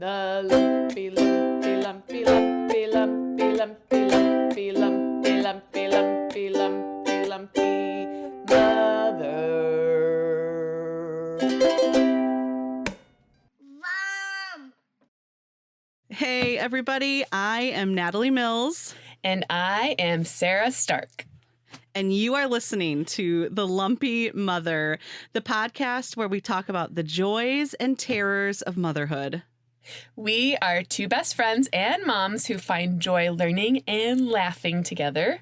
The lumpy, lumpy, lumpy, lumpy, lumpy, lumpy, lumpy, lumpy, lumpy, lumpy, lumpy, lumpy mother. Mom! Hey, everybody. I am Natalie Mills. And I am Sarah Stark. And you are listening to The Lumpy Mother, the podcast where we talk about the joys and terrors of motherhood. We are two best friends and moms who find joy learning and laughing together.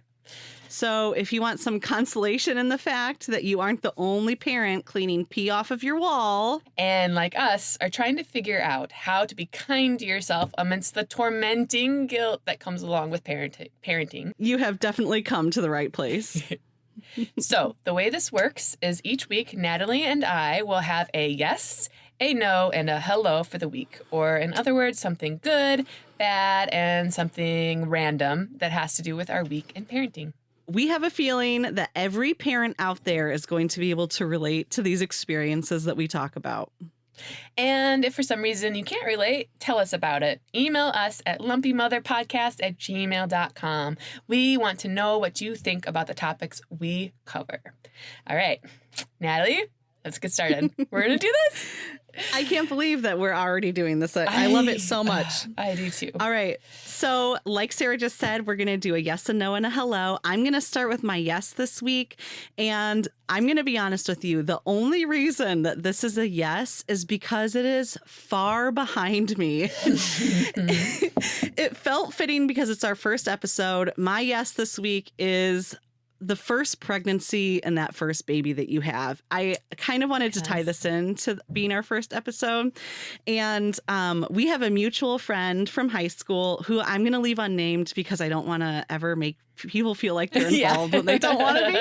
So if you want some consolation in the fact that you aren't the only parent cleaning pee off of your wall, And like us, are trying to figure out how to be kind to yourself amidst the tormenting guilt that comes along with parenting. you have definitely come to the right place. So the way this works is each week, Natalie and I will have a yes, a no, and a hello for the week. Or in other words, something good, bad, and something random that has to do with our week in parenting. We have a feeling that every parent out there is going to be able to relate to these experiences that we talk about. And if for some reason you can't relate, tell us about it. Email us at lumpymotherpodcast@gmail.com. We want to know what you think about the topics we cover. All right, Natalie, let's get started. We're going to do this. I can't believe that we're already doing this. I love it so much. I do too. All right. So like Sarah just said, we're going to do a yes and no and a hello. I'm going to start with my yes this week. And I'm going to be honest with you. The only reason that this is a yes is because it is far behind me. It felt fitting because it's our first episode. My yes this week is the first pregnancy and that first baby that you have. I kind of wanted to tie this into being our first episode. And we have a mutual friend from high school who I'm going to leave unnamed because I don't want to ever make people feel like they're involved when they don't want to be.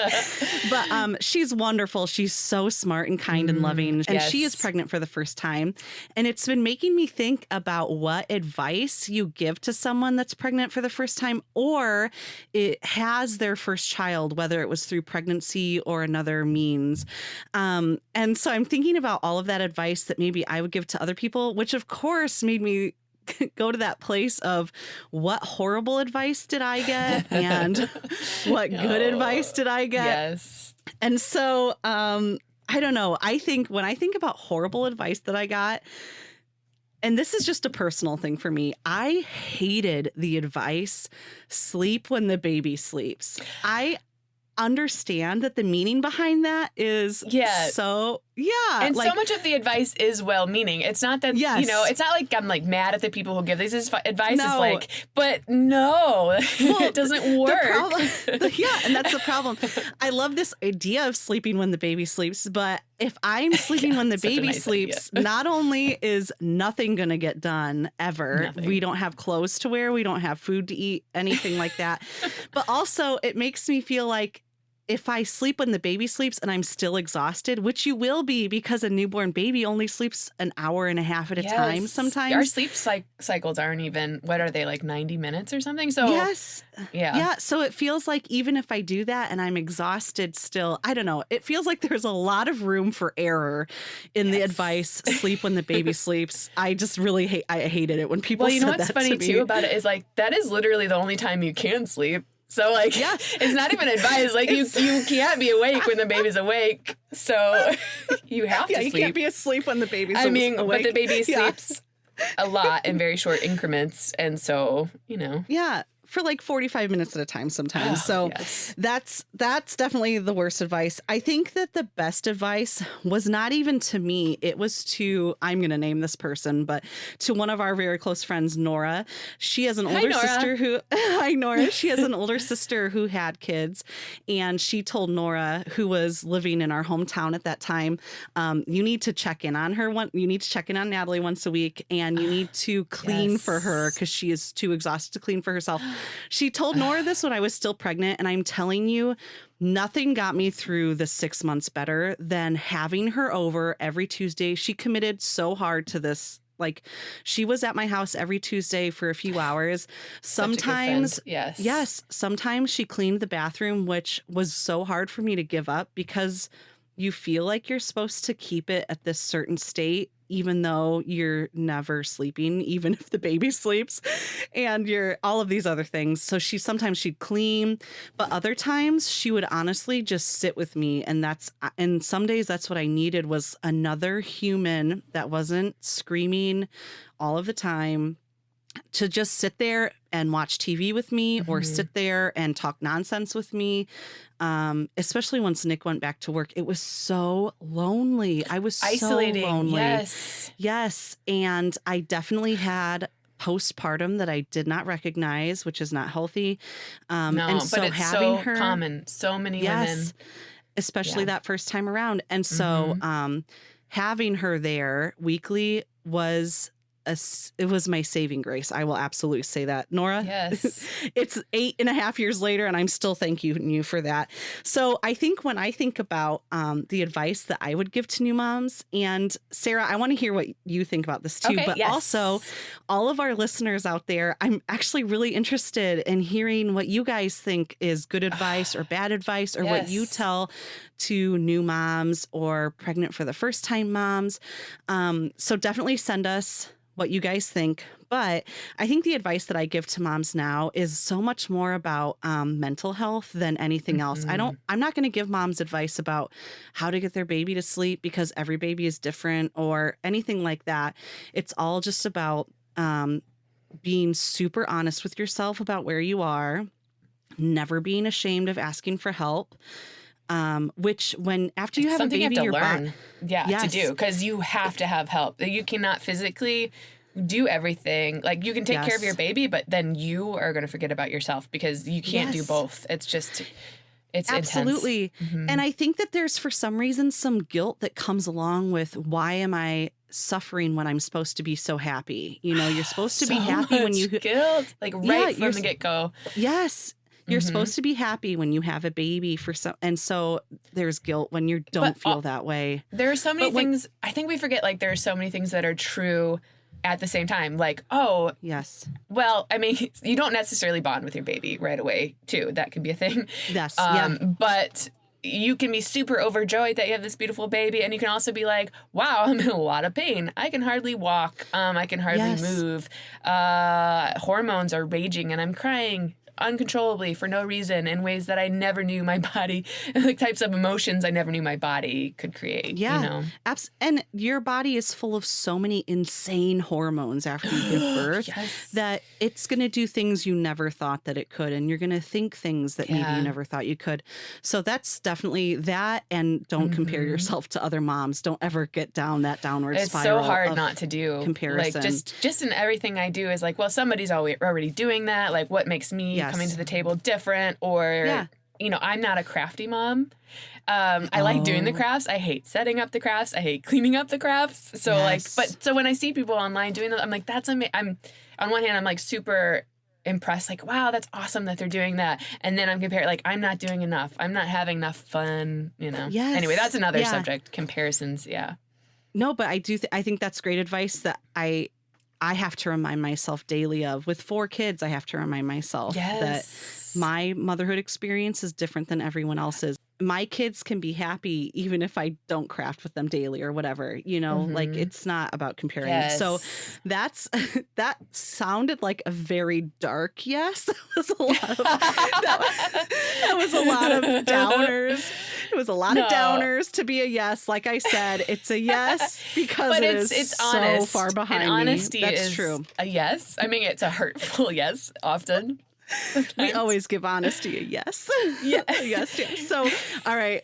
But she's wonderful. She's so smart and kind and loving. And she is pregnant for the first time. And it's been making me think about what advice you give to someone that's pregnant for the first time or it has their first child, whether it was through pregnancy or another means. And so I'm thinking about all of that advice that maybe I would give to other people, which of course made me go to that place of what horrible advice did I get and what good advice did I get? Yes. And so I don't know. I think when I think about horrible advice that I got, and this is just a personal thing for me, I hated the advice, sleep when the baby sleeps. I understand that the meaning behind that is so and so much of the advice is well-meaning. It's not that it's not like I'm like mad at the people who give this advice. No. It's like, but no, it doesn't work. And that's the problem. I love this idea of sleeping when the baby sleeps, but if I'm sleeping when the baby sleeps, not only is nothing going to get done ever, we don't have clothes to wear, we don't have food to eat, anything like that, but also it makes me feel like if I sleep when the baby sleeps and I'm still exhausted, which you will be because a newborn baby only sleeps an hour and a half at a time sometimes. Our sleep cycles aren't even, what are they, like 90 minutes or something? So Yeah. So it feels like even if I do that and I'm exhausted still, I don't know. It feels like there's a lot of room for error in the advice, sleep when the baby sleeps. I just really hated it when people said that to me. Well, you know what's funny too about it is like, that is literally the only time you can sleep. So, like, it's not even advice. Like, you can't be awake when the baby's awake. So, you have to sleep. You can't be asleep when the baby's awake. But the baby sleeps a lot in very short increments. And so, Yeah. For like 45 minutes at a time sometimes. That's definitely the worst advice. I think that the best advice was not even to me. It was to, I'm going to name this person, but to one of our very close friends, Nora. She has an older sister who, hi Nora. She has an older sister who had kids. And she told Nora, who was living in our hometown at that time, you need to check in on her. You need to check in on Natalie once a week. And you need to clean for her because she is too exhausted to clean for herself. She told Nora this when I was still pregnant, and I'm telling you, nothing got me through the 6 months better than having her over every Tuesday. She committed so hard to this. Like, she was at my house every Tuesday for a few hours. Sometimes, sometimes she cleaned the bathroom, which was so hard for me to give up because you feel like you're supposed to keep it at this certain state, even though you're never sleeping, even if the baby sleeps, and you're all of these other things. So sometimes she'd clean, but other times she would honestly just sit with me. And some days that's what I needed, was another human that wasn't screaming all of the time, to just sit there and watch TV with me, or sit there and talk nonsense with me. Especially once Nick went back to work, it was so lonely. I was Isolating. so lonely. Yes. Yes. And I definitely had postpartum that I did not recognize, which is not healthy. No, and so but it's having so her, common. So many women. Especially that first time around. And so having her there weekly was it was my saving grace. I will absolutely say that. Nora, yes, it's 8.5 years later, and I'm still thanking you for that. So I think when I think about the advice that I would give to new moms, and Sarah, I want to hear what you think about this too, but also all of our listeners out there, I'm actually really interested in hearing what you guys think is good advice or bad advice, or what you tell to new moms or pregnant for the first time moms. So definitely send us what you guys think. But I think the advice that I give to moms now is so much more about mental health than anything else. I'm not going to give moms advice about how to get their baby to sleep, because every baby is different, or anything like that. It's all just about being super honest with yourself about where you are, never being ashamed of asking for help. Which after you have a baby, you have to learn to do, because you have to have help. You cannot physically do everything. Like, you can take care of your baby, but then you are going to forget about yourself, because you can't do both. It's absolutely intense. And I think that there's, for some reason, some guilt that comes along with, why am I suffering when I'm supposed to be so happy? You're supposed to be happy when you guilt, like right from the get-go. Yes. You're supposed to be happy when you have a baby and so there's guilt when you don't feel that way. There are so many things. I think we forget, like, there are so many things that are true at the same time. Like, oh, yes. Well, I mean, you don't necessarily bond with your baby right away, too. That could be a thing. Yes. But you can be super overjoyed that you have this beautiful baby, and you can also be like, wow, I'm in a lot of pain. I can hardly walk. I can hardly move. Hormones are raging, and I'm crying uncontrollably for no reason, in ways that I never knew my body, like types of emotions I never knew my body could create. And your body is full of so many insane hormones after you give birth that it's going to do things you never thought that it could, and you're going to think things that maybe you never thought you could. So that's definitely that, and don't compare yourself to other moms. Don't ever get down that downward spiral. It's so hard not to do comparison. Like, just in everything I do is like, well, somebody's already doing that. Like, what makes me coming to the table different? Or I'm not a crafty mom. I like doing the crafts. I hate setting up the crafts. I hate cleaning up the crafts. So so when I see people online doing that, I'm like, that's amazing. I'm, on one hand, I'm like super impressed, like, wow, that's awesome that they're doing that. And then I'm comparing, like, I'm not doing enough. I'm not having enough fun, Anyway, that's another subject. Comparisons, No, but I do. I think that's great advice that I have to remind myself daily of. With 4 kids, I have to remind myself that my motherhood experience is different than everyone else's. My kids can be happy even if I don't craft with them daily or whatever, like, it's not about comparing. So that sounded like a very dark yes. That was a lot of that was a lot of downers. It was a lot of downers to be a yes. Like I said, it's a yes because it's so far behind and honesty me. That's is true. A yes. I mean, it's a hurtful yes often. Sometimes. We always give honesty a yes. Yes. So, all right.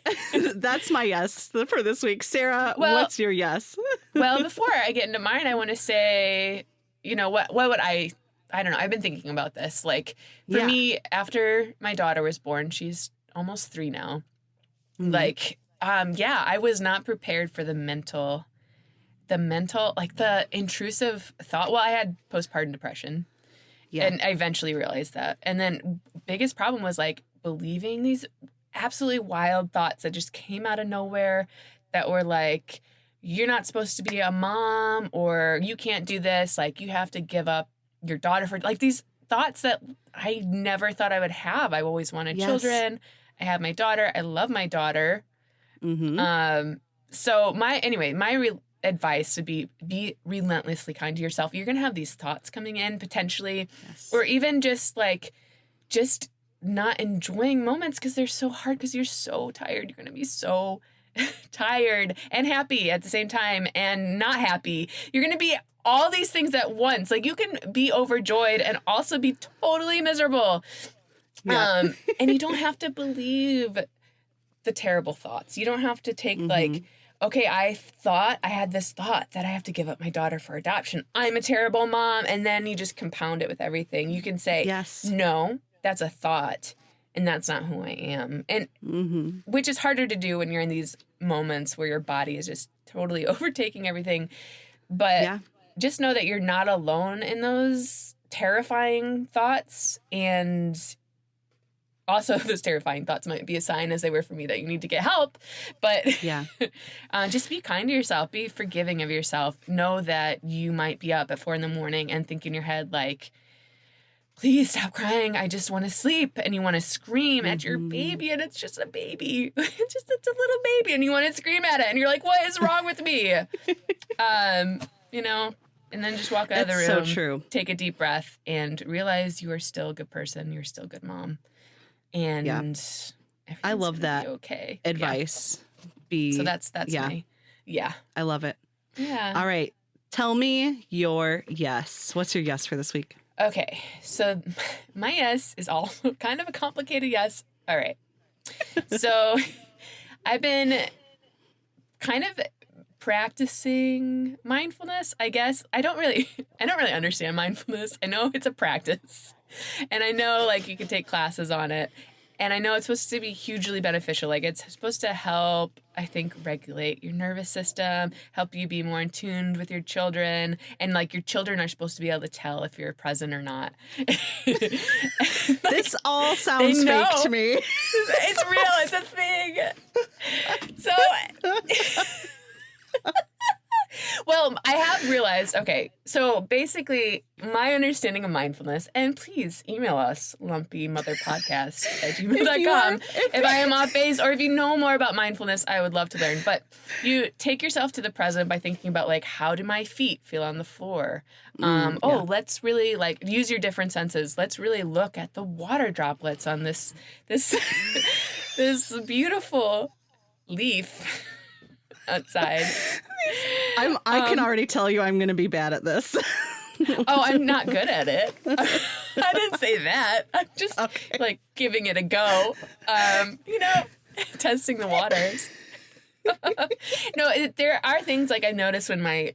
That's my yes for this week. Sarah, what's your yes? Well, before I get into mine, I want to say, what would I don't know. I've been thinking about this. Like, for me, after my daughter was born, she's almost 3 now. Mm-hmm. Like, I was not prepared for the mental, like, the intrusive thought. Well, I had postpartum depression. Yeah. And I eventually realized that. And then biggest problem was, like, believing these absolutely wild thoughts that just came out of nowhere that were like, you're not supposed to be a mom, or you can't do this. Like, you have to give up your daughter for, like, these thoughts that I never thought I would have. I always wanted children. I have my daughter. I love my daughter. So my advice would be relentlessly kind to yourself. You're going to have these thoughts coming in potentially, or even just not enjoying moments because they're so hard because you're so tired. You're going to be so tired and happy at the same time and not happy. You're going to be all these things at once. Like, you can be overjoyed and also be totally miserable. Yeah. And you don't have to believe the terrible thoughts. You don't have to take okay, I had this thought that I have to give up my daughter for adoption. I'm a terrible mom. And then you just compound it with everything. You can say, no, that's a thought. And that's not who I am. And which is harder to do when you're in these moments where your body is just totally overtaking everything. But just know that you're not alone in those terrifying thoughts. And also, those terrifying thoughts might be a sign, as they were for me, that you need to get help. But just be kind to yourself. Be forgiving of yourself. Know that you might be up at 4 a.m. and think in your head, like, please stop crying. I just want to sleep. And you want to scream at your baby, and it's just a baby. It's a little baby, and you want to scream at it. And you're like, what is wrong with me? And then just walk out of the room. So true. Take a deep breath and realize you are still a good person. You're still a good mom. And I love that advice. So that's me. Yeah. I love it. Yeah. All right. Tell me your yes. What's your yes for this week? Okay. So my yes is also kind of a complicated yes. All right. So I've been kind of practicing mindfulness, I guess. I don't really understand mindfulness. I know it's a practice. And I know, like, you can take classes on it. And I know it's supposed to be hugely beneficial. Like, it's supposed to help, I think, regulate your nervous system, help you be more in tune with your children. And, like, your children are supposed to be able to tell if you're present or not. This all sounds fake to me. It's real. It's a thing. So... Well, I have realized, okay, so basically my understanding of mindfulness, and please email us, lumpymotherpodcast@gmail.com if I am off base, or if you know more about mindfulness, I would love to learn. But you take yourself to the present by thinking about, like, how do my feet feel on the floor? Let's really, like, use your different senses. Let's really look at the water droplets on this this beautiful leaf outside. I can already tell you I'm going to be bad at this. I'm not good at it. I didn't say that. I'm just like giving it a go. Testing the waters. No, there are things, like, I noticed when my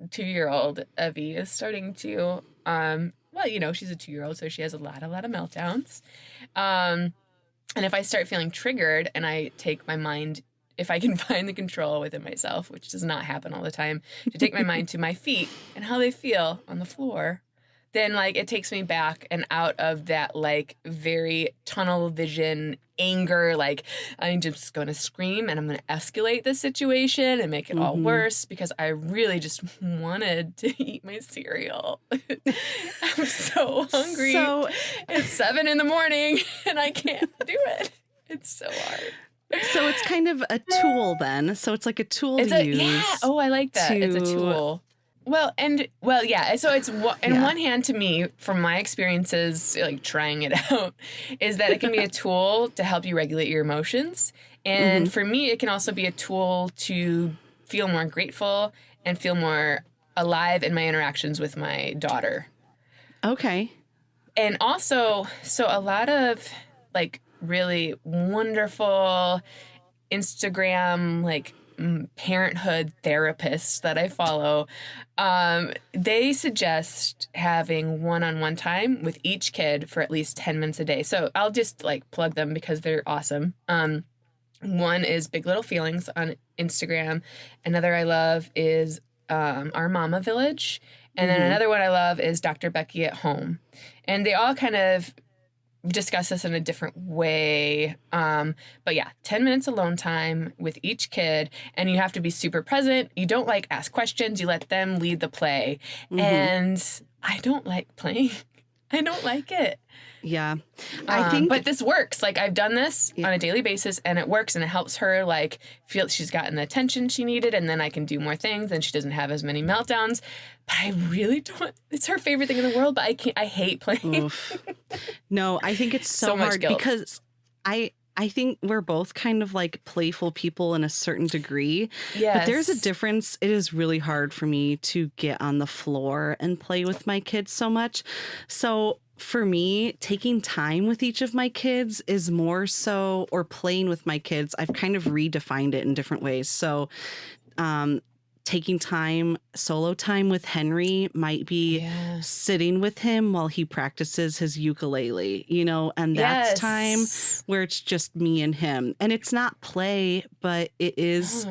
2-year-old Evie is starting to, she's a 2-year-old, so she has a lot of meltdowns. And if I start feeling triggered and I take my mind, if I can find the control within myself, which does not happen all the time, to take my mind to my feet and how they feel on the floor, then, like, it takes me back and out of that, like, very tunnel vision anger, like, I'm just going to scream and I'm going to escalate the situation and make it all worse because I really just wanted to eat my cereal. I'm so hungry. It's 7 a.m. and I can't do it. It's so hard. So it's kind of a tool then. So it's like a tool to use. Yeah. Oh, I like that. It's a tool. Yeah. So it's in one hand, to me, from my experiences, like, trying it out, is that it can be a tool to help you regulate your emotions. And for me, it can also be a tool to feel more grateful and feel more alive in my interactions with my daughter. Okay. And also, so a lot of, like, really wonderful Instagram, like, parenthood therapists that I follow, they suggest having one-on-one time with each kid for at least 10 minutes a day. So I'll just, like, plug them because they're awesome. One is Big Little Feelings on Instagram. Another I love is Our Mama Village. And then another one I love is Dr. Becky at Home. And they all kind of discuss this in a different way. But yeah, 10 minutes alone time with each kid, and you have to be super present. You don't, like, ask questions. You let them lead the play. And I don't like playing. I don't like it. Yeah. I think, but this works. Like, I've done this Yeah. on a daily basis, and it works, and it helps her, like, feel she's gotten the attention she needed, and then I can do more things, and she doesn't have as many meltdowns. But I really don't. It's her favorite thing in the world, but I hate playing. oof. No, I think it's so much hard guilt. because I think we're both kind of like playful people in a certain degree. Yes. But there's a difference. It is really hard for me to get on the floor and play with my kids so much. So for me, taking time with each of my kids is more so, or playing with my kids, I've kind of redefined it in different ways. So, taking time, solo time with Henry might be Yeah. sitting with him while he practices his ukulele, and that's Yes. time where it's just me and him. And it's not play, but it is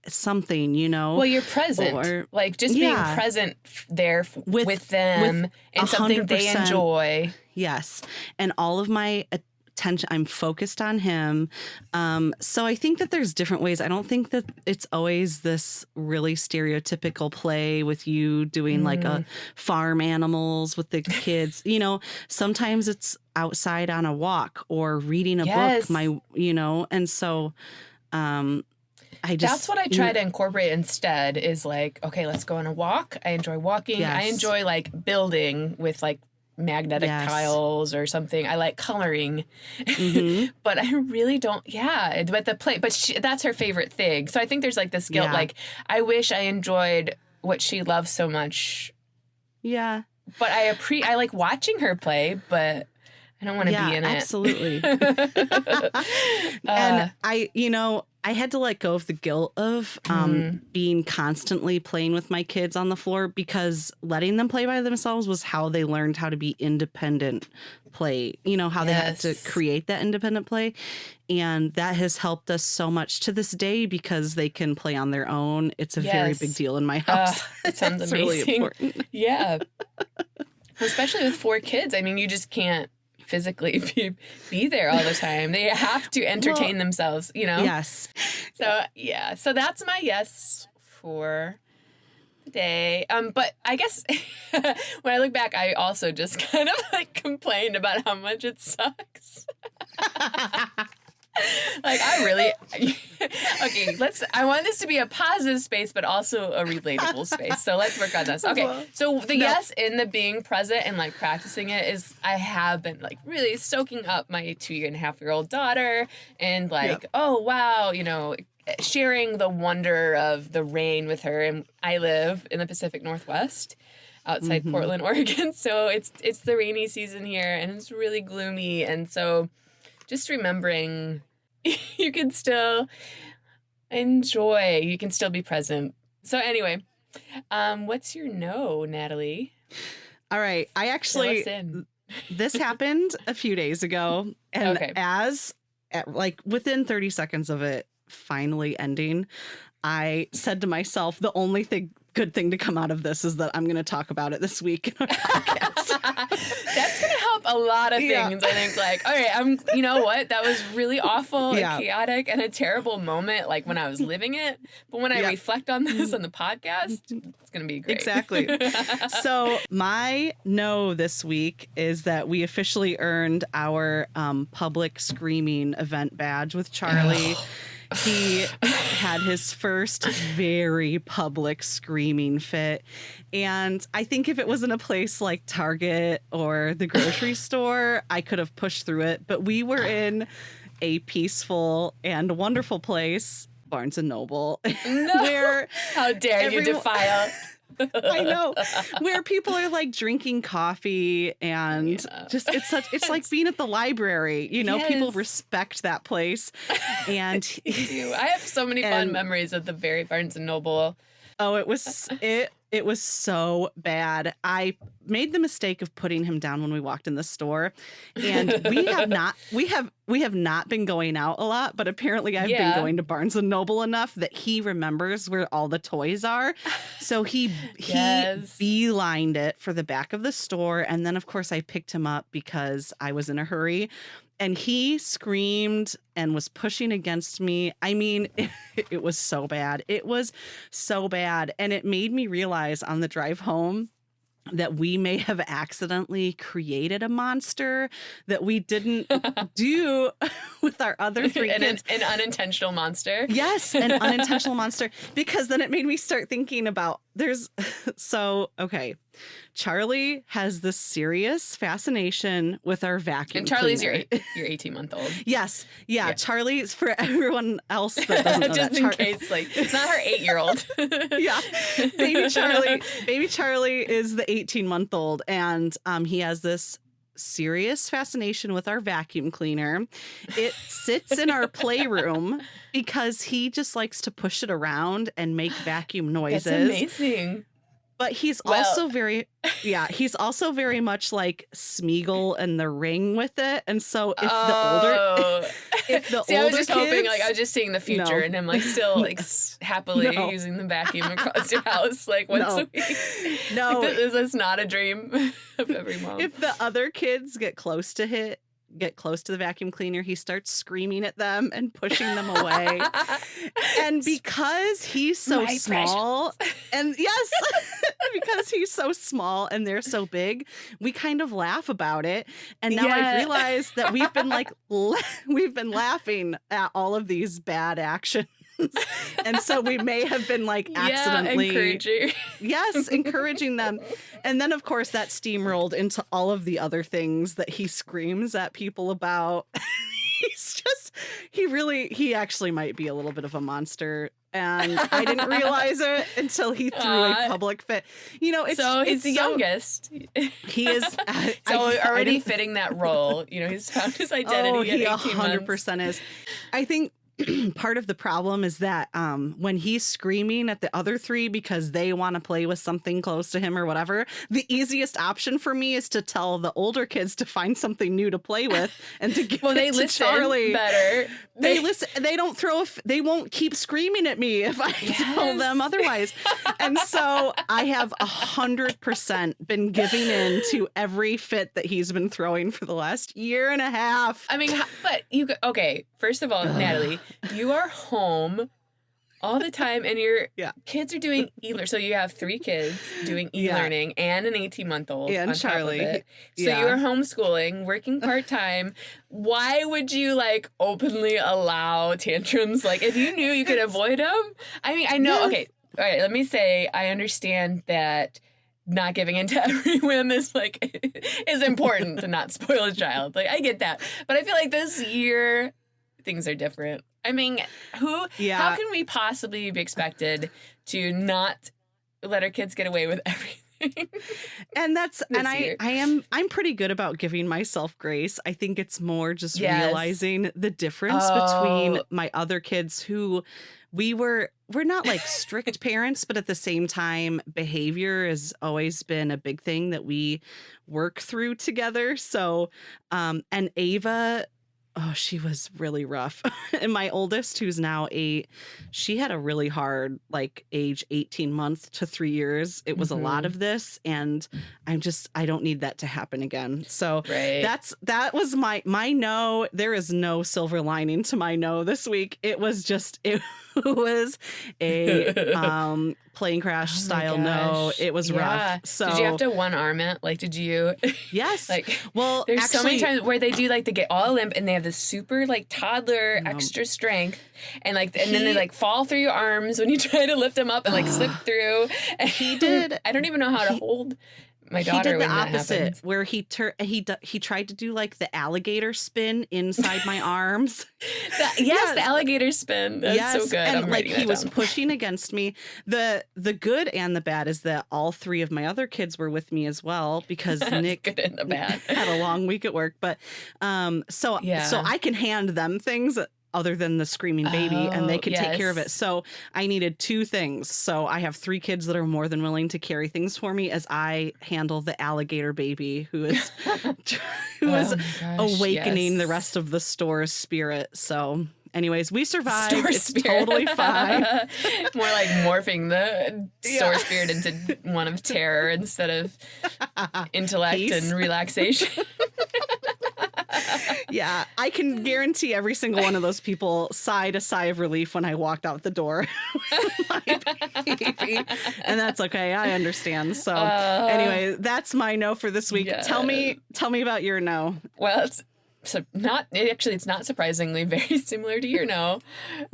something, Well, you're present. Or- like, just Yeah. being present there With- with them and something they 100%. enjoy. Yes. And all of my attention, I'm focused on him. So I think that there's different ways. I don't think that it's always this really stereotypical play with you doing like a farm animals with the kids. Sometimes it's outside on a walk or reading a Yes. book, and so I just, That's what I try to incorporate instead is like, okay, let's go on a walk. I enjoy walking. I Yes. enjoy like building with like magnetic Yes. tiles or something. I like coloring, Mhm. but I really don't. Yeah, but the play, but that's her favorite thing. So I think there's like this guilt. Yeah. Like, I wish I enjoyed what she loves so much, Yeah. but I like watching her play, but I don't want to be in it. Absolutely. And I had to let go of the guilt of being constantly playing with my kids on the floor, because letting them play by themselves was how they learned how to be independent play, how they had to Yes. create that independent play. And that has helped us so much to this day because they can play on their own. It's a very Yes. big deal in my house. It sounds It's really amazing. important. Yeah. Especially with 4 kids. I mean, you just can't physically be there all the time. They have to entertain themselves, Yes. So, yeah. So that's my yes for the day. But I guess when I look back, I also just kind of like complained about how much it sucks. Like, I really, okay, I want this to be a positive space, but also a relatable space. So let's work on this. Okay. So the yes in the being present and like practicing it is, I have been like really soaking up my 2.5-year-old daughter and like, oh, wow, sharing the wonder of the rain with her. And I live in the Pacific Northwest outside Portland, Oregon. So it's the rainy season here and it's really gloomy. And so just remembering you can still enjoy, you can still be present. So anyway, what's your no, Natalie? All right. I Fill actually, us in. this happened a few days ago. And within 30 seconds of it finally ending, I said to myself, the only good thing to come out of this is that I'm going to talk about it this week in our podcast. That's going to help a lot of things. I think, like, all right, you know what? That was really awful and chaotic and a terrible moment, like when I was living it. But when I reflect on this on the podcast, it's going to be great. Exactly. So my no this week is that we officially earned our public screaming event badge with Charlie. He had his first very public screaming fit. And I think if it was in a place like Target or the grocery store, I could have pushed through it. But we were in a peaceful and wonderful place, Barnes and Noble, where how dare you defile. I know, where people are like drinking coffee and just it's like being at the library, people respect that place. And I have so many fun memories of the very Barnes and Noble. Oh, it was so bad. I made the mistake of putting him down when we walked in the store, and we have not been going out a lot, but apparently I've been going to Barnes and Noble enough that he remembers where all the toys are. So he beelined it for the back of the store, and then of course I picked him up because I was in a hurry. And he screamed and was pushing against me. I mean, it was so bad. It was so bad. And it made me realize on the drive home that we may have accidentally created a monster that we didn't do with our other three kids. An unintentional monster. Yes, an unintentional monster. Because then it made me start thinking about okay. Charlie has this serious fascination with our vacuum And Charlie's cleaner. your 18-month-old. Yes. Yeah. Charlie's, for everyone else that doesn't know just that, in case, like, it's not her 8-year-old. Yeah. Baby Charlie is the 18-month-old, and he has this serious fascination with our vacuum cleaner. It sits in our playroom because he just likes to push it around and make vacuum noises. That's amazing. But he's also very much like Smeagol and the Ring with it. And so if I was just hoping, like, I was just seeing the future, and I'm like still like happily using the vacuum across your house like once a week. No, like, this is not a dream of every mom. If the other kids get close to the vacuum cleaner, he starts screaming at them and pushing them away. And because he's so small, and yes, because he's so small and they're so big, we kind of laugh about it. And now I've realized that we've been laughing at all of these bad actions. And so we may have been like accidentally encouraging them. And then of course that steamrolled into all of the other things that he screams at people about. He actually might be a little bit of a monster. And I didn't realize it until he threw a public fit. He's the youngest. He is. Already fitting that role. He's found his identity at 18 months. He 100% is. I think part of the problem is that when he's screaming at the other three because they want to play with something close to him or whatever, the easiest option for me is to tell the older kids to find something new to play with and to give it to Charlie. Better. They listen. They don't they won't keep screaming at me if I tell them otherwise. And so I have 100% been giving in to every fit that he's been throwing for the last year and a half. I mean, but first of all, Natalie, you are home all the time and your kids are doing e-learning. So you have 3 kids doing e-learning and an 18-month-old and on Charlie. Top of it. So you are homeschooling, working part-time. Why would you openly allow tantrums? If you knew you could avoid them? I mean, I know. Yes. Okay. All right. Let me say, I understand that not giving in to every whim is important to not spoil a child. I get that. But I feel like this year things are different. I mean, how can we possibly be expected to not let our kids get away with everything? And I'm pretty good about giving myself grace. I think it's more just realizing the difference between my other kids who we're not strict parents, but at the same time, behavior has always been a big thing that we work through together. So, and Ava, she was really rough. And my oldest, who's now 8, she had a really hard, age 18 months to 3 years. It was a lot of this. And I don't need that to happen again. So that was my no. There is no silver lining to my no this week. It was a plane crash style no. It was rough. So did you have to one arm it? Did you? Yes. Well, there's so many times where they do they get all limp and they have this super toddler extra strength and and then they fall through your arms when you try to lift them up and slip through. And he did. I don't even know how to hold my daughter. He did the when opposite, that happened. where he tried to do the alligator spin inside my arms. The alligator spin. That's so good. And he was pushing against me. The good and the bad is that all 3 of my other kids were with me as well because Nick good and the bad. had a long week at work. But so I can hand them things other than the screaming baby, and they could take care of it. So I needed 2 things. So I have 3 kids that are more than willing to carry things for me as I handle the alligator baby who is awakening the rest of the store's spirit. So anyways, we survived. It's totally fine. More morphing the store spirit into one of terror instead of intellect and relaxation. Yeah, I can guarantee every single one of those people sighed a sigh of relief when I walked out the door with my baby. And that's okay. I understand. So anyway, that's my no for this week. Yeah. Tell me about your no. Well, it's not surprisingly very similar to your no.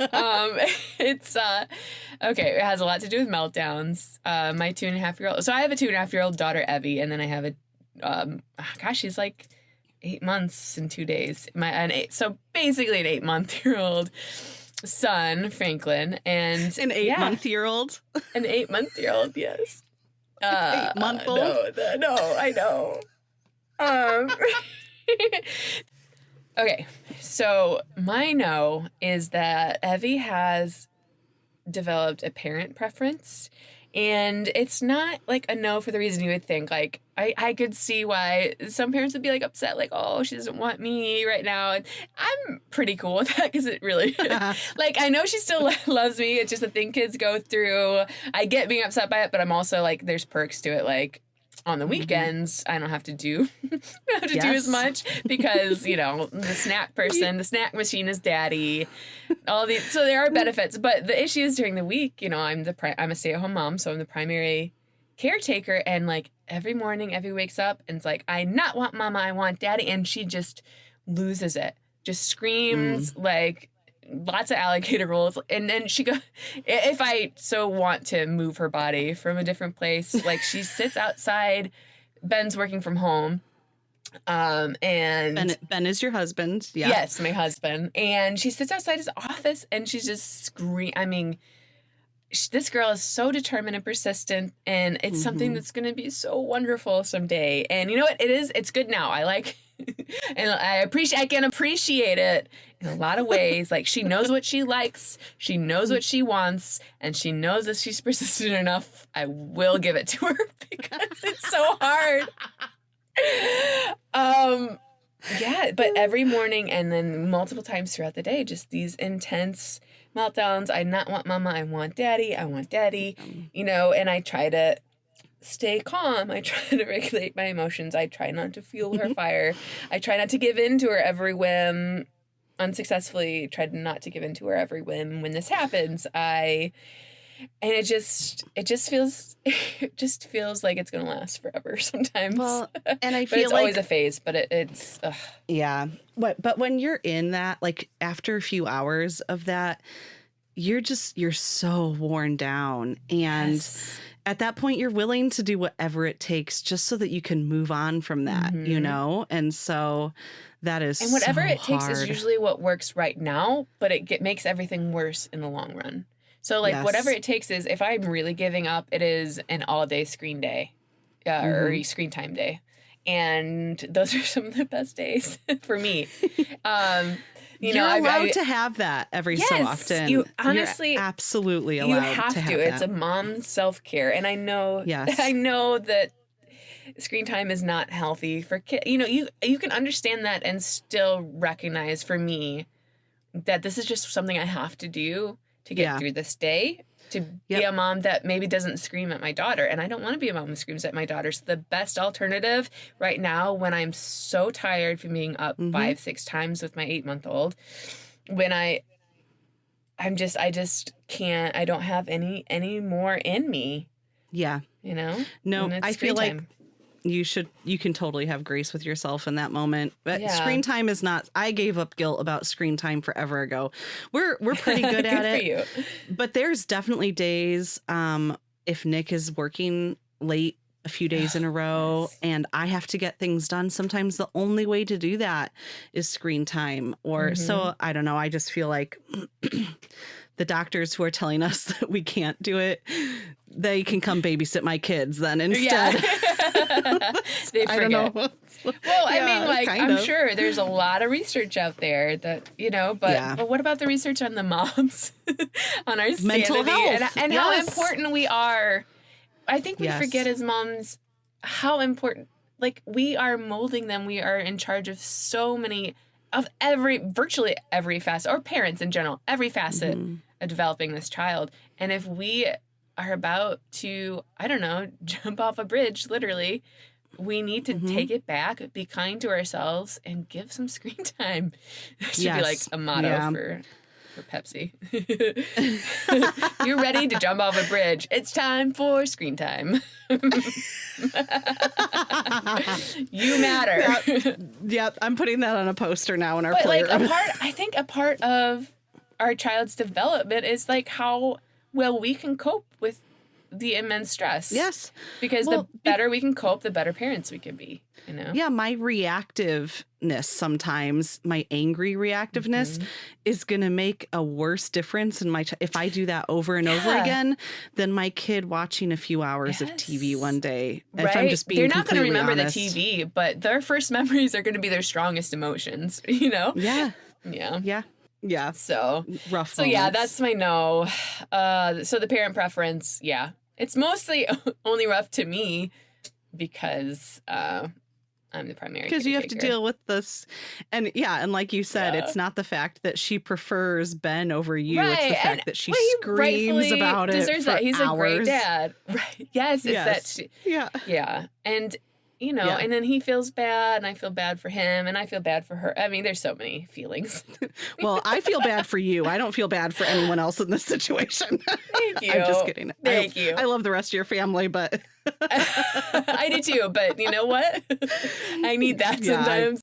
It's okay. It has a lot to do with meltdowns. My 2.5-year-old. So I have a 2.5-year-old daughter, Evie, and then I have a she's like 8 months and 2 days. So basically an 8-month-year-old son, Franklin, and An 8-month-year-old. An 8-month-year-old, yes. 8-month-old. No, I know. Okay, so my no is that Evie has developed a parent preference, and it's not like a no for the reason you would think. Like, I could see why some parents would be like upset, like, oh, she doesn't want me right now. And I'm pretty cool with that because it really, like, I know she still loves me. It's just a thing kids go through. I get being upset by it, but I'm also like, there's perks to it. Like, on the weekends, I don't have to do do as much because, the snack person, the snack machine is daddy. So there are benefits, but the issue is during the week, I'm a stay-at-home mom, so I'm the primary caretaker, and like every morning, Evie wakes up and it's like, I not want mama, I want daddy, and she just loses it, just screams like lots of alligator rolls, and then she goes, if I so want to move her body from a different place, like she sits outside. Ben's working from home, and Ben is your husband. Yeah. Yes, my husband, and she sits outside his office and she's just scream. I mean, this girl is so determined and persistent, and it's something that's going to be so wonderful someday. And you know what? It's good now. I like. And I can appreciate it in a lot of ways. Like, she knows what she likes, she knows what she wants, and she knows if she's persistent enough, I will give it to her because it's so hard. Yeah, but every morning and then multiple times throughout the day, just these intense meltdowns. I not want mama, I want daddy, and I try to stay calm. I try to regulate my emotions. I try not to fuel her fire. I try not to give in to her every whim. Unsuccessfully tried not to give in to her every whim. When this happens, it just feels like it's gonna last forever sometimes. Well, and I but feel it's like always a phase. But it's yeah. But when you're in that, like after a few hours of that, you're so worn down, and yes. At that point, you're willing to do whatever it takes just so that you can move on from that, And so that is and whatever so it takes hard. is usually what works right now, but it makes everything worse in the long run. So like whatever it takes is, if I'm really giving up, it is an all-day screen day or screen time day. And those are some of the best days for me. You're allowed to have that every so often. You honestly, you're absolutely allowed you have to have It's that. a mom's self-care. And I know, I know that screen time is not healthy for kids. You can understand that and still recognize, for me, that this is just something I have to do to get through this day, to be a mom that maybe doesn't scream at my daughter. And I don't want to be a mom who screams at my daughter. So the best alternative right now, when I'm so tired from being up 5-6 times with my 8-month-old, when I just can't, I don't have any more in me. Yeah. No, I feel like you can totally have grace with yourself in that moment. But screen time is not, I gave up guilt about screen time forever ago. We're pretty good at it. For you. But there's definitely days, if Nick is working late a few days in a row and I have to get things done, sometimes the only way to do that is screen time. Or so, I don't know. I just feel like the doctors who are telling us that we can't do it, they can come babysit my kids then instead. They forget. I don't know. Well, I mean, like, I'm sure there's a lot of research out there that, but what about the research on the moms, on our mental sanity health and how important we are? I think we forget as moms how important, like, we are molding them. We are in charge of so many, virtually every facet, or parents in general, every facet of developing this child. And if we are about to, I don't know, jump off a bridge, literally, we need to take it back, be kind to ourselves, and give some screen time. That should be like a motto for Pepsi. You're ready to jump off a bridge. It's time for screen time. You matter. Yep, I'm putting that on a poster now in our But playroom. like I think a part of our child's development is like how well we can cope with the immense stress. Yes. Because the better we can cope, the better parents we can be, you know? Yeah, my reactiveness sometimes, my angry reactiveness is going to make a worse difference in if I do that over and over again than my kid watching a few hours of TV one day. Right. If I'm just being They're not going to remember honest. the TV, but their first memories are going to be their strongest emotions, you know? Yeah. Yeah. Yeah. Yeah. So rough. So yeah, that's my no. So the parent preference, yeah. It's mostly only rough to me because I'm the primary. Because you have to deal with this. And and like you said, it's not the fact that she prefers Ben over you. Right. It's the fact that she screams about it. Deserves for that. He's hours. a great dad. Right. Yes. It's that. Yeah. And you know, and then he feels bad, and I feel bad for him, and I feel bad for her. I mean, there's so many feelings. Well, I feel bad for you. I don't feel bad for anyone else in this situation. Thank you. I'm just kidding. Thank you. I love the rest of your family, but I do too. But you know what? I need that sometimes.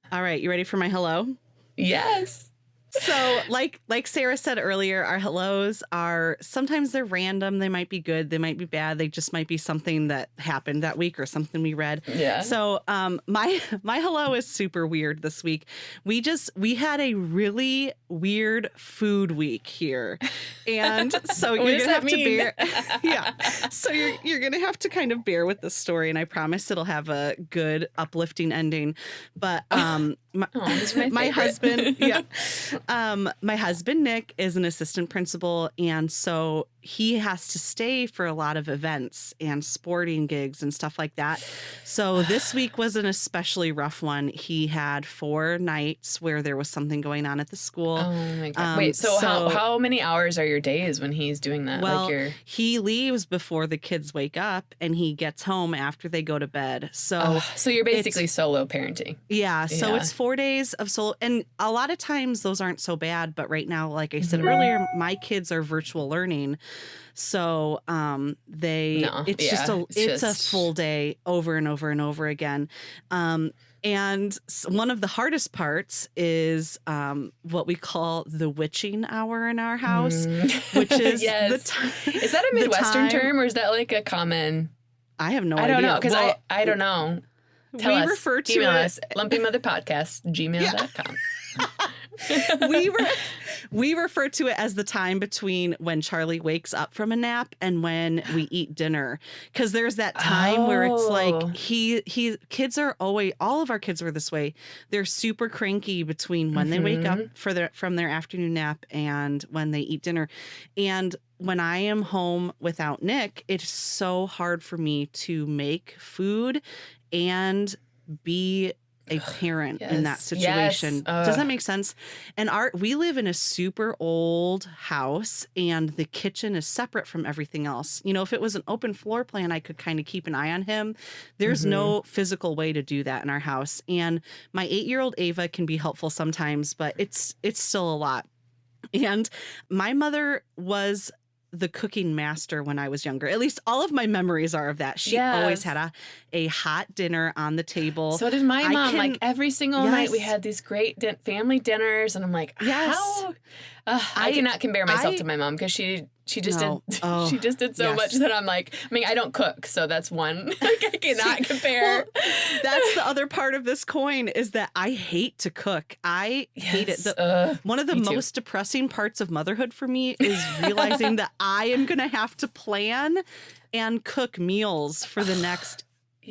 All right, you ready for my hello? Yes. So like Sarah said earlier, our hellos are sometimes they're random. They might be good. They might be bad. They just might be something that happened that week or something we read. Yeah. So my hello is super weird this week. We had a really weird food week here. And so you're gonna have to bear So you're gonna have to kind of bear with this story, and I promise it'll have a good uplifting ending. But my husband, my husband, Nick, is an assistant principal. And so he has to stay for a lot of events and sporting gigs and stuff like that. So this week was an especially rough one. He had 4 nights where there was something going on at the school. Oh my God. Wait, so how many hours are your days when he's doing that? Well, he leaves before the kids wake up and he gets home after they go to bed. So you're basically solo parenting. Yeah. So it's 4 days of solo. And a lot of times those aren't so bad. But right now, like I said earlier, my kids are virtual learning. So it's just a full day over and over and over again. And one of the hardest parts is what we call the witching hour in our house, which is the time. Is that a Midwestern term, or is that like a common? I have no idea. I don't know, because I don't know. Tell us. Refer to email us, lumpymotherpodcast@gmail.com. We refer to it as the time between when Charlie wakes up from a nap and when we eat dinner, because there's that time where it's like kids are always, all of our kids are this way. They're super cranky between when they wake up from their afternoon nap and when they eat dinner. And when I am home without Nick, it's so hard for me to make food and be a parent in that situation. Does that make sense? And we live in a super old house, and the kitchen is separate from everything else. You know, if it was an open floor plan, I could kind of keep an eye on him. There's no physical way to do that in our house. And my 8-year-old Ava can be helpful sometimes, but it's still a lot. And my mother was the cooking master when I was younger. At least all of my memories are of that. She always had a hot dinner on the table. So did my mom. Like every single night we had these great family dinners, and I'm like, how? I cannot compare myself to my mom, because she just did so much that I'm like, I mean, I don't cook, so that's one. Like, I cannot compare. Well, that's the other part of this coin, is that I hate to cook. I hate it. One of the most depressing parts of motherhood for me is realizing that I am going to have to plan and cook meals for the next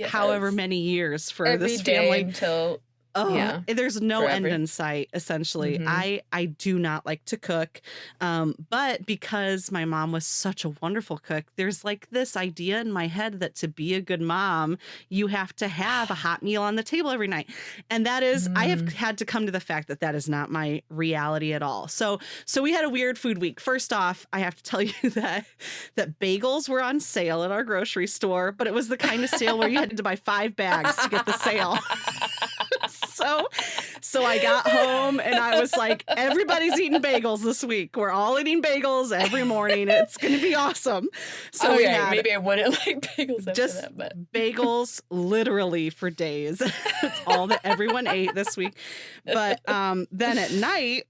however many years for every this day family until Oh, Yeah. there's no end Forever. in sight, essentially. Mhm. I do not like to cook. But because my mom was such a wonderful cook, there's like this idea in my head that to be a good mom, you have to have a hot meal on the table every night. And that is, I have Mm. had to come to the fact that that is not my reality at all. So we had a weird food week. First off, I have to tell you that bagels were on sale at our grocery store, but it was the kind of sale where you had to buy 5 bags to get the sale. So I got home and I was like, everybody's eating bagels this week. We're all eating bagels every morning. It's going to be awesome. So we had maybe I wouldn't like bagels after just that, but bagels literally for days. That's all that everyone ate this week. But then at night,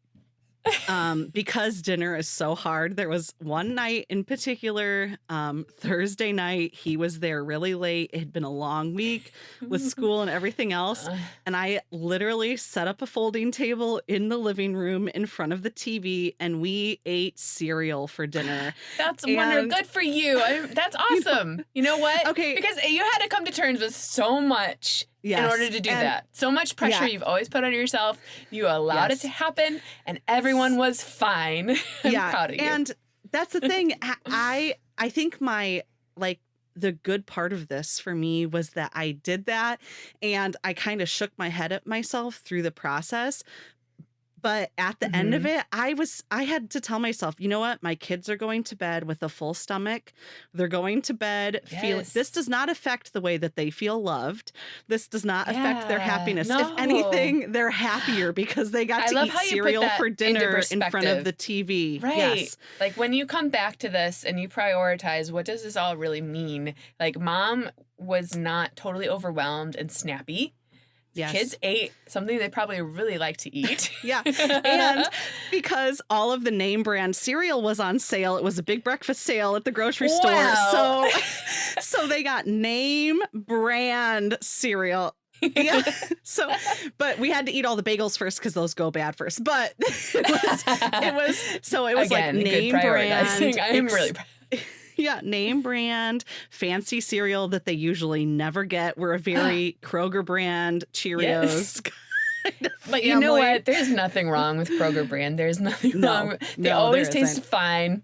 because dinner is so hard, there was one night in particular, Thursday night, he was there really late. It had been a long week with school and everything else. And I literally set up a folding table in the living room in front of the TV and we ate cereal for dinner. that's And- good for you. That's awesome. You know what? Okay. Because you had to come to terms with so much in Yes, order to do and- that. So much pressure Yeah. you've always put on yourself. You allowed Yes. it to happen, and everyone was fine. I'm proud of you. And that's the thing. I think my like the good part of this for me was that I did that and I kind of shook my head at myself through the process. But at the end of it, I had to tell myself, you know what? My kids are going to bed with a full stomach. They're going to bed feeling Yes. this does not affect the way that they feel loved. This does not affect their Yeah, happiness. no. If anything, they're happier because they got I to love eat how you put cereal that for into dinner in front perspective. of the TV. Right. Yes. Like when you come back to this and you prioritize, what does this all really mean? Like mom was not totally overwhelmed and snappy. Yes. Kids ate something they probably really like to eat. Yeah. And because all of the name brand cereal was on sale, it was a big breakfast sale at the grocery store. Wow. So they got name brand cereal. Yeah. But we had to eat all the bagels first because those go bad first. But it was Again, like good name prioritizing. brand. I am really proud. Yeah, name brand, fancy cereal that they usually never get. We're a very Kroger brand Cheerios. Yes. kind of But you know family. what? There's nothing wrong with Kroger brand. There's nothing No, wrong. They no, always there taste isn't. fine.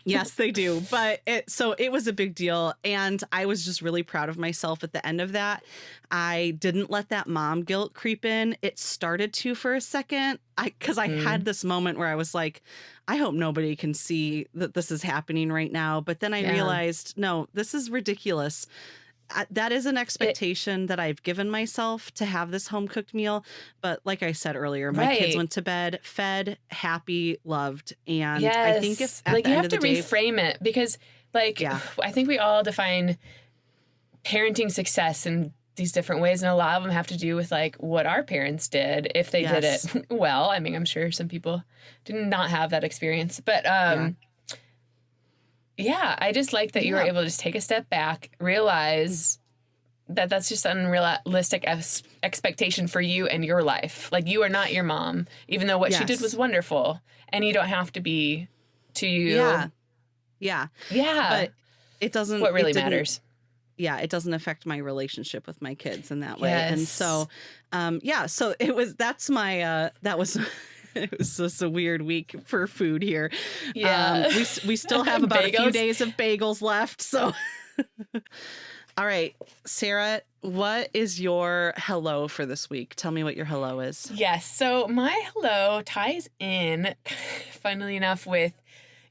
Yes, they do. But it was a big deal. And I was just really proud of myself at the end of that. I didn't let that mom guilt creep in. It started to for a second. Because I had this moment where I was like, I hope nobody can see that this is happening right now. But then I Yeah. realized, no, this is ridiculous. That is an expectation that I've given myself to have this home cooked meal. But like I said earlier, my kids Right. went to bed, fed, happy, loved. And Yes. I think if at like the you end have of the to day, reframe it because like Yeah. I think we all define parenting success in these different ways, and a lot of them have to do with like what our parents did if they Yes. did it well. I mean, I'm sure some people did not have that experience, but yeah, I just like that you were Yeah. able to just take a step back, realize that that's just an unrealistic expectation for you and your life. Like you are not your mom, even though what she did Yes. was wonderful, and you don't have to be to you. Yeah. Yeah. Yeah. But it doesn't. what really it didn't- matters. Yeah. It doesn't affect my relationship with my kids in that way. And Yes. so, so that's my, that was, it was just a weird week for food here. Yeah. We still have about a few Bagels. days of bagels left. So, all right, Sarah, what is your hello for this week? Tell me what your hello is. Yes. So my hello ties in, funnily enough, with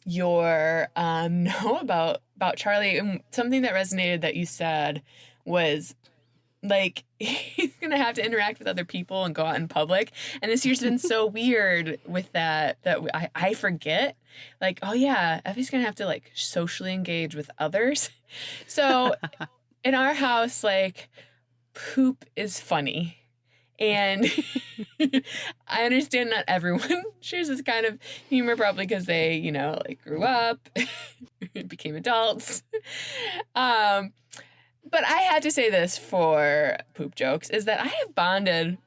your no about Charlie. And something that resonated that you said was like he's gonna have to interact with other people and go out in public. And this year's been so weird with that I forget. Like, oh yeah, Effie's gonna have to like socially engage with others. So in our house, like poop is funny. And I understand not everyone shares this kind of humor, probably because they, like grew up, became adults. But I had to say this for poop jokes, is that I have bonded,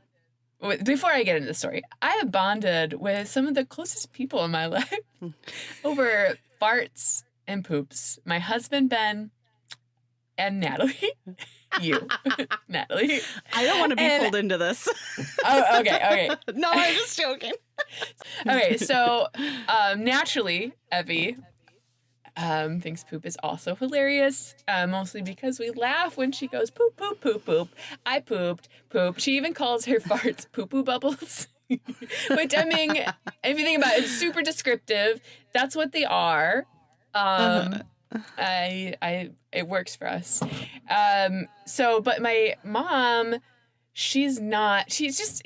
before I get into the story, I have bonded with some of the closest people in my life over farts and poops. My husband, Ben, and Natalie. You, Natalie. I don't want to be pulled into this. Oh, okay. No, I'm just joking. Okay, so naturally, Evie thinks poop is also hilarious, mostly because we laugh when she goes poop, poop, poop, poop. I pooped, poop. She even calls her farts poo-poo bubbles, which, I mean, if you think about it, it's super descriptive. That's what they are. It works for us. But my mom, she's just,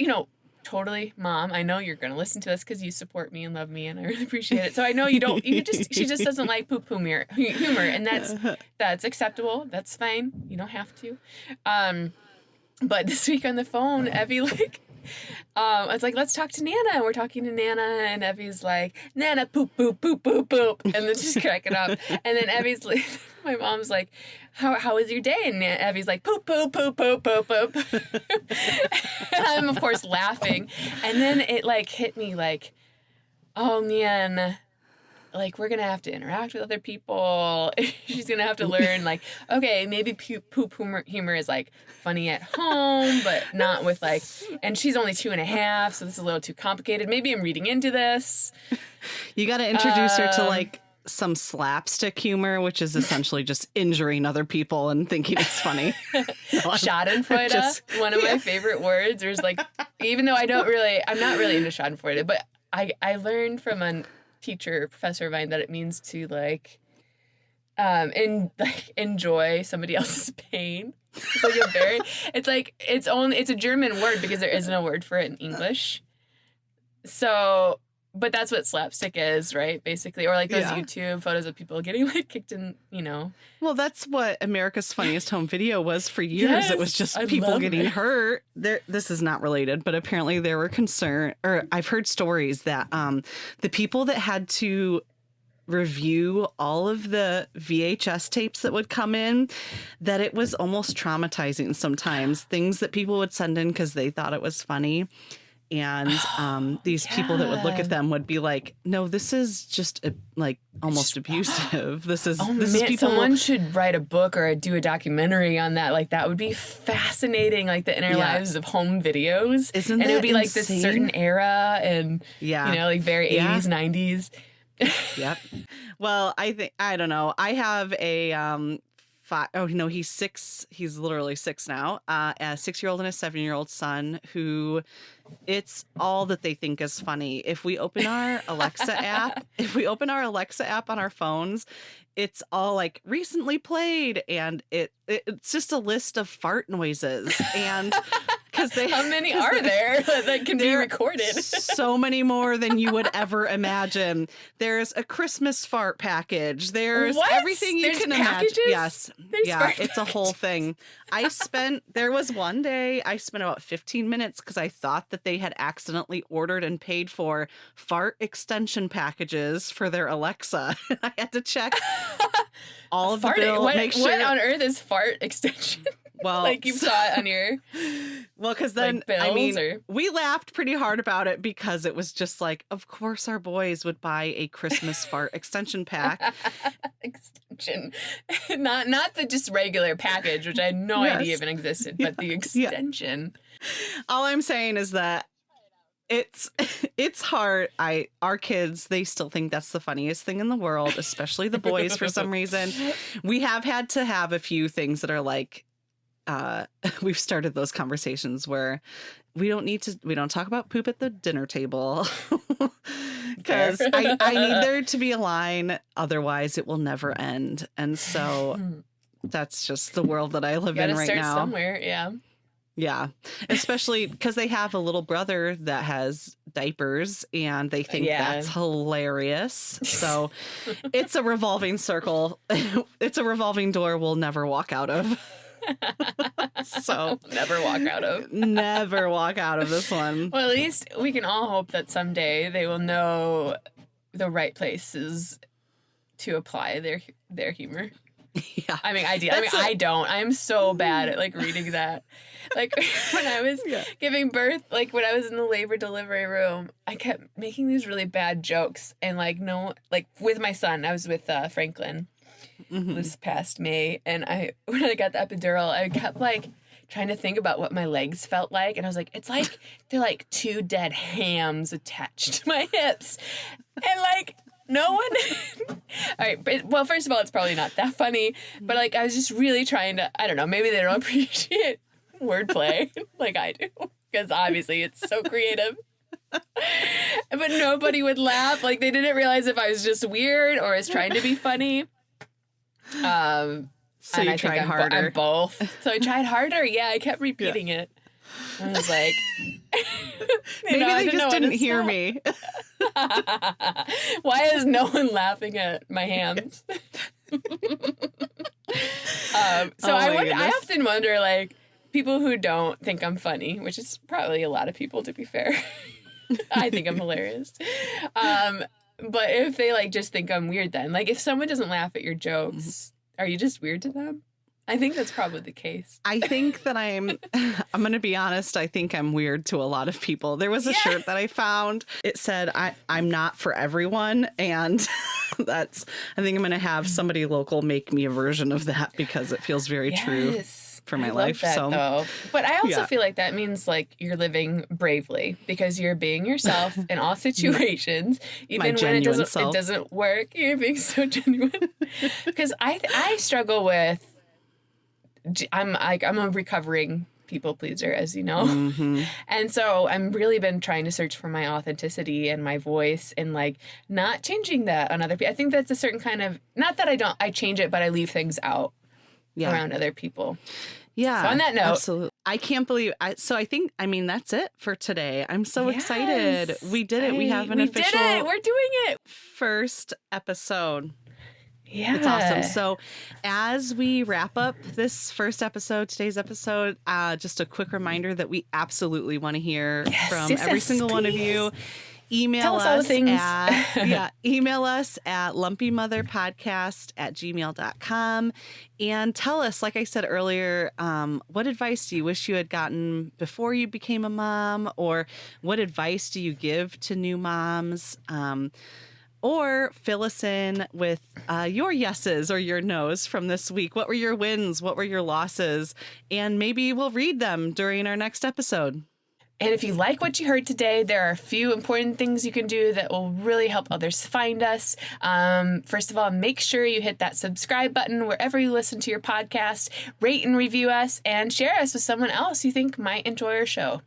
totally, Mom, I know you're going to listen to this because you support me and love me and I really appreciate it. So I know she just doesn't like poop humor, and that's acceptable. That's fine. You don't have to. But this week on the phone, Evie, I was like, let's talk to Nana. And we're talking to Nana, and Evie's like, Nana, poop, poop, poop, poop, poop. And then she's cracking up. And then Evie's like, my mom's like, how was your day? And Evie's like, poop, poop, poop, poop, poop, poop. And I'm, of course, laughing. And then it, hit me oh, man, we're going to have to interact with other people. She's going to have to learn, okay, maybe poop humor is, funny at home, but not with, and she's only 2.5, so this is a little too complicated. Maybe I'm reading into this. You got to introduce her to, some slapstick humor, which is essentially just injuring other people and thinking it's funny. Schadenfreude, one of my favorite words. There's even though I'm not really into Schadenfreude, but I learned from a professor of mine that it means to enjoy somebody else's pain. It's a German word because there isn't a word for it in English. So, but that's what slapstick is, right? Basically, or those YouTube photos of people getting kicked in, Well, that's what America's Funniest Home Video was for years. Yes, it was just people getting hurt. This is not related, but apparently there were I've heard stories that the people that had to review all of the VHS tapes that would come in, that it was almost traumatizing sometimes. Things that people would send in because they thought it was funny. And these people that would look at them would be like, no, this is just almost abusive. This is people. Someone should write a book or do a documentary on that. That would be fascinating. The inner lives of home videos. Isn't that? And it would be this certain era and, very 80s, 90s. Yep. Well, I don't know. I have a, he's 6. He's literally 6 now. A 6-year-old and a 7-year-old son who it's all that they think is funny. If we open our Alexa app on our phones, it's all recently played, and it's just a list of fart noises. And how many are there that can be recorded? So many more than you would ever imagine. There's a Christmas fart package. There's everything you can imagine. Yes. It's a whole thing. There was one day I spent about 15 minutes because I thought that they had accidentally ordered and paid for fart extension packages for their Alexa. I had to check all of the bill. What on earth is fart extension? Well, you saw it on your... Well, because then, we laughed pretty hard about it because it was just of course our boys would buy a Christmas fart extension pack. Extension. Not the just regular package, which I had no idea even existed, but the extension. Yeah. All I'm saying is that it's hard. Our kids, they still think that's the funniest thing in the world, especially the boys for some reason. We have had to have a few things that are we've started those conversations where we don't talk about poop at the dinner table because I need there to be a line. Otherwise it will never end. And so that's just the world that I live in right now. Somewhere. Yeah. Yeah. Especially because they have a little brother that has diapers and they think that's hilarious. So it's a revolving circle. It's a revolving door we'll never walk out of. So never walk out of this one. Well, at least we can all hope that someday they will know the right places to apply their humor. Yeah. I mean, I don't. I'm so bad at with that. When I was giving birth, when I was in the labor delivery room, I kept making these really bad jokes and with my son, I was with Franklin. this past May, and when I got the epidural, I kept like trying to think about what my legs felt like, and I was like, it's like they're like two dead hams attached to my hips, and like no one. All right, but, well, first of all, it's probably not that funny, but like I was just really trying to. I don't know. Maybe they don't appreciate wordplay like I do, because obviously it's so creative. But nobody would laugh. Like they didn't realize if I was just weird or was trying to be funny. So you tried harder. I'm both. So I tried harder. Yeah, I kept repeating it. I was like, maybe they just didn't hear me. Why is no one laughing at my hands? I often wonder, like, people who don't think I'm funny, which is probably a lot of people, to be fair. I think I'm hilarious. But if they like just think I'm weird, then like if someone doesn't laugh at your jokes, are you just weird to them? I think that's probably the case. I think that I'm going to be honest. I think I'm weird to a lot of people. There was a shirt that I found. It said, I'm not for everyone. And I think I'm going to have somebody local make me a version of that because it feels very true for my life. Though. But I also feel like that means like you're living bravely because you're being yourself in all situations, even when it doesn't work. You're being so genuine. Because I struggle with. I'm a recovering people pleaser, as you know. Mm-hmm. And so I'm really been trying to search for my authenticity and my voice and like not changing that on other people. I think that's a certain kind of, not that I change it, but I leave things out around other people. Yeah. So on that note, absolutely. I can't believe I mean, that's it for today. I'm so excited. We did it. We have an official. We did it. We're doing it. First episode. Yeah. It's awesome. So as we wrap up this today's episode, just a quick reminder that we absolutely want to hear from every single one of you. Email us at lumpymotherpodcast@gmail.com and tell us, like I said earlier, what advice do you wish you had gotten before you became a mom, or what advice do you give to new moms? Or fill us in with your yeses or your nos from this week. What were your wins? What were your losses? And maybe we'll read them during our next episode. And if you like what you heard today, there are a few important things you can do that will really help others find us. First of all, make sure you hit that subscribe button wherever you listen to your podcast, rate and review us, and share us with someone else you think might enjoy our show.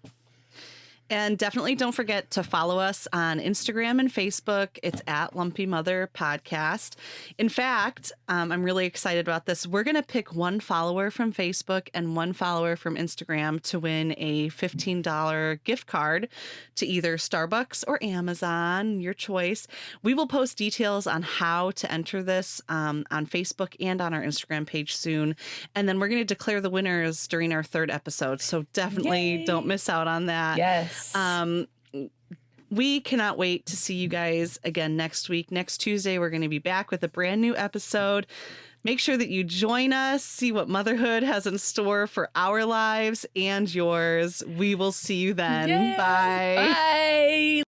And definitely don't forget to follow us on Instagram and Facebook. It's at Lumpy Mother Podcast. In fact, I'm really excited about this. We're going to pick one follower from Facebook and one follower from Instagram to win a $15 gift card to either Starbucks or Amazon, your choice. We will post details on how to enter this on Facebook and on our Instagram page soon. And then we're going to declare the winners during our third episode. So definitely don't miss out on that. Yes. We cannot wait to see you guys again next week. Next Tuesday, we're going to be back with a brand new episode. Make sure that you join us, see what motherhood has in store for our lives and yours. We will see you then. Bye. Bye.